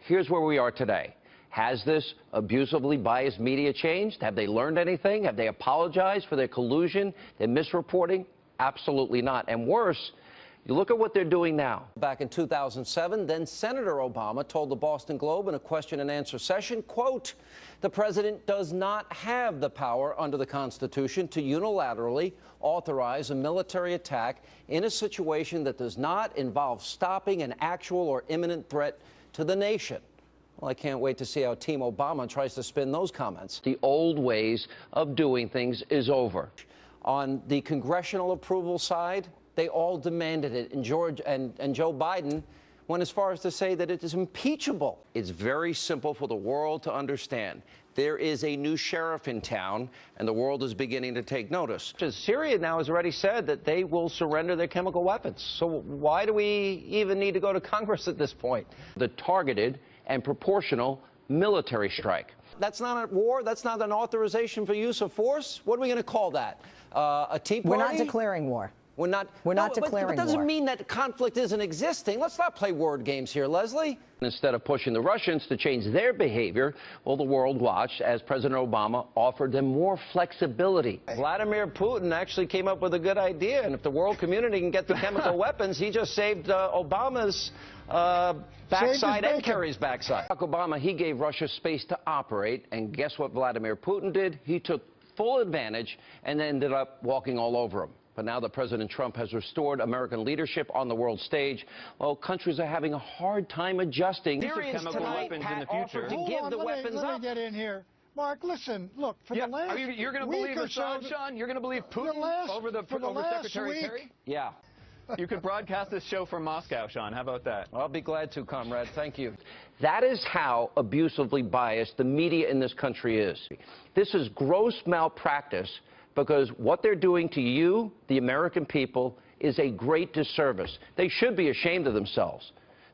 Here's where we are today. Has this abusively biased media changed? Have they learned anything? Have they apologized for their collusion, their misreporting? Absolutely not. And worse, you look at what they're doing now. Back in 2007, then Senator Obama told the Boston Globe in a question-and-answer session, quote, "The president does not have the power under the Constitution to unilaterally authorize a military attack in a situation that does not involve stopping an actual or imminent threat to the nation." Well, I can't wait to see how Team Obama tries to spin those comments. The old ways of doing things is over. On the congressional approval side, they all demanded it, and Joe Biden went as far as to say that it is impeachable. It's very simple for the world to understand. There is a new sheriff in town, and the world is beginning to take notice. Syria now has already said that they will surrender their chemical weapons. So why do we even need to go to Congress at this point? The targeted and proportional military strike. That's not a war. That's not an authorization for use of force. What are we going to call that? A tea party? We're not declaring war. We're not declaring war. But doesn't mean that conflict isn't existing. Let's not play word games here, Leslie. Instead of pushing the Russians to change their behavior, well, the world watched as President Obama offered them more flexibility. Vladimir Putin actually came up with a good idea, and if the world community can get the chemical weapons, he just saved Obama's backside and Kerry's backside. Barack Obama, he gave Russia space to operate, and guess what Vladimir Putin did? He took full advantage and ended up walking all over him. But now that President Trump has restored American leadership on the world stage, well, countries are having a hard time adjusting. Chemical weapons in the future. To give the weapons up. Let me get in here. Mark, listen, look, for the last you're going to believe Assad, Sean? You're going to believe Putin over Secretary Kerry? Yeah. You could broadcast this show from Moscow, Sean. How about that? I'll be glad to, comrade. Thank you. That is how abusively biased the media in this country is. This is gross malpractice because what they're doing to you, the American people, is a great disservice. They should be ashamed of themselves.